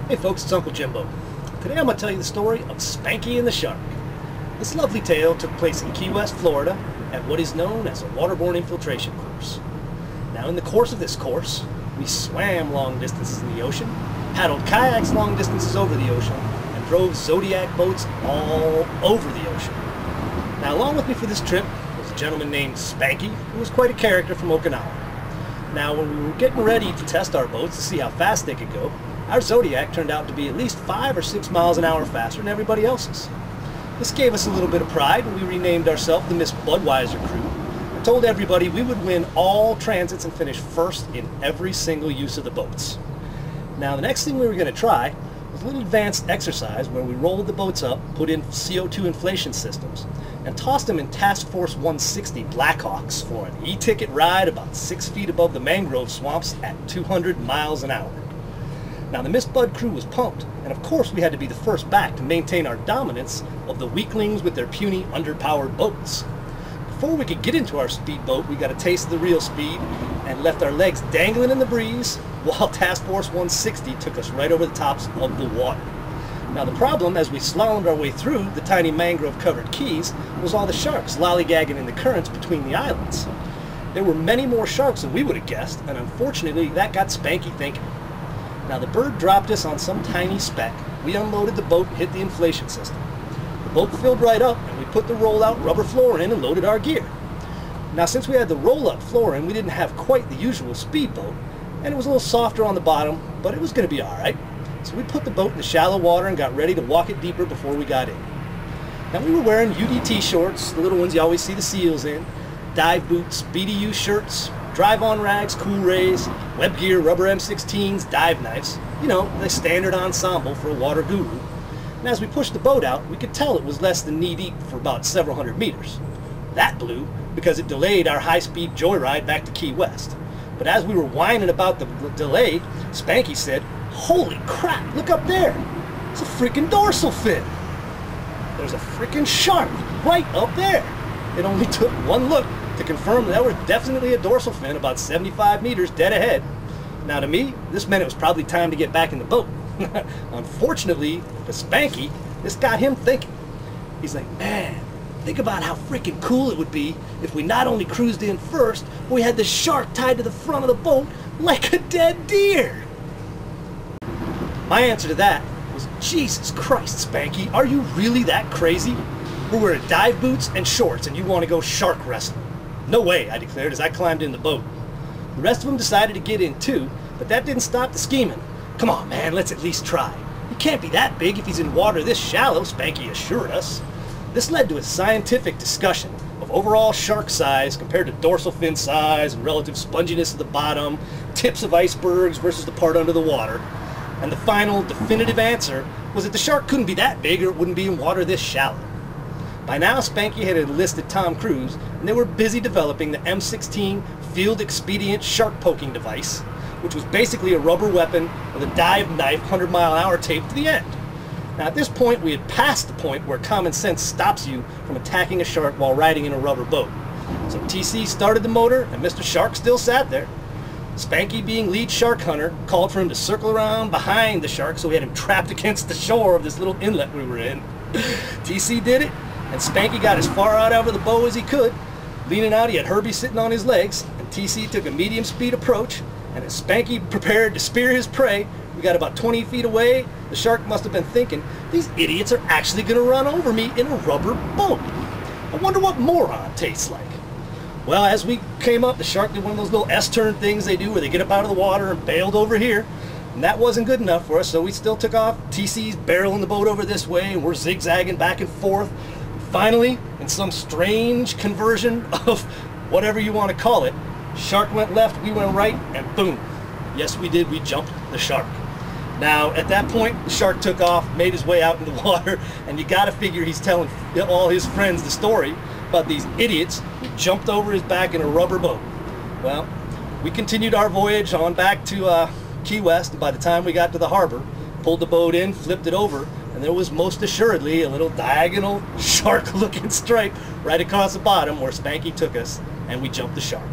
Hey folks, it's Uncle Jimbo. Today I'm going to tell you the story of Spanky and the Shark. This lovely tale took place in Key West, Florida at what is known as a waterborne infiltration course. Now in the course of this course, we swam long distances in the ocean, paddled kayaks long distances over the ocean, and drove Zodiac boats all over the ocean. Now along with me for this trip was a gentleman named Spanky, who was quite a character from Okinawa. Now when we were getting ready to test our boats to see how fast they could go, our Zodiac turned out to be at least 5 or 6 miles an hour faster than everybody else's. This gave us a little bit of pride, and we renamed ourselves the Miss Budweiser crew and told everybody we would win all transits and finish first in every single use of the boats. Now the next thing we were going to try was a little advanced exercise where we rolled the boats up, put in CO2 inflation systems, and tossed them in Task Force 160 Blackhawks for an e-ticket ride about 6 feet above the mangrove swamps at 200 miles an hour. Now the Miss Bud crew was pumped, and of course we had to be the first back to maintain our dominance of the weaklings with their puny, underpowered boats. Before we could get into our speedboat, we got a taste of the real speed and left our legs dangling in the breeze while Task Force 160 took us right over the tops of the water. Now the problem, as we slallomed our way through the tiny mangrove-covered keys, was all the sharks lollygagging in the currents between the islands. There were many more sharks than we would have guessed, and unfortunately that got Spanky thinking. Now the bird dropped us on some tiny speck. We unloaded the boat and hit the inflation system. The boat filled right up and we put the roll-out rubber floor in and loaded our gear. Now since we had the roll-out floor in, we didn't have quite the usual speedboat, and it was a little softer on the bottom, but it was going to be alright. So we put the boat in the shallow water and got ready to walk it deeper before we got in. Now we were wearing UDT shorts, the little ones you always see the SEALs in, dive boots, BDU shirts, drive-on rags, cool rays, web gear, rubber M16s, dive knives. You know, the standard ensemble for a water guru. And as we pushed the boat out, we could tell it was less than knee-deep for about several hundred meters. That blew because it delayed our high-speed joyride back to Key West. But as we were whining about the delay, Spanky said, "Holy crap, look up there! It's a freaking dorsal fin! There's a freaking shark right up there!" It only took one look to confirm that was definitely a dorsal fin about 75 meters dead ahead. Now to me, this meant it was probably time to get back in the boat. Unfortunately for Spanky, this got him thinking. He's like, man, think about how freaking cool it would be if we not only cruised in first, but we had the shark tied to the front of the boat like a dead deer. My answer to that was, Jesus Christ, Spanky, are you really that crazy? We're wearing dive boots and shorts and you want to go shark wrestling. No way, I declared as I climbed in the boat. The rest of them decided to get in too, but that didn't stop the scheming. Come on, man, let's at least try. He can't be that big if he's in water this shallow, Spanky assured us. This led to a scientific discussion of overall shark size compared to dorsal fin size and relative sponginess of the bottom, tips of icebergs versus the part under the water. And the final definitive answer was that the shark couldn't be that big or it wouldn't be in water this shallow. By now, Spanky had enlisted Tom Cruise, and they were busy developing the M16 Field Expedient Shark Poking Device, which was basically a rubber weapon with a dive knife 100-mile-an-hour taped to the end. Now at this point, we had passed the point where common sense stops you from attacking a shark while riding in a rubber boat. So TC started the motor, and Mr. Shark still sat there. Spanky, being lead shark hunter, called for him to circle around behind the shark so we had him trapped against the shore of this little inlet we were in. TC did it, and Spanky got as far out over the bow as he could. Leaning out, he had Herbie sitting on his legs, and TC took a medium speed approach, and as Spanky prepared to spear his prey, we got about 20 feet away. The shark must have been thinking, these idiots are actually going to run over me in a rubber boat. I wonder what moron tastes like. Well, as we came up, the shark did one of those little S-turn things they do where they get up out of the water and bailed over here. And that wasn't good enough for us, so we still took off. TC's barreling the boat over this way, and we're zigzagging back and forth. Finally, in some strange conversion of whatever you want to call it, shark went left, we went right, and boom. Yes, we did. We jumped the shark. Now, at that point, the shark took off, made his way out in the water, and you got to figure he's telling all his friends the story about these idiots who jumped over his back in a rubber boat. Well, we continued our voyage on back to Key West, and by the time we got to the harbor, pulled the boat in, flipped it over, and there was most assuredly a little diagonal shark-looking stripe right across the bottom where Spanky took us, and we jumped the shark.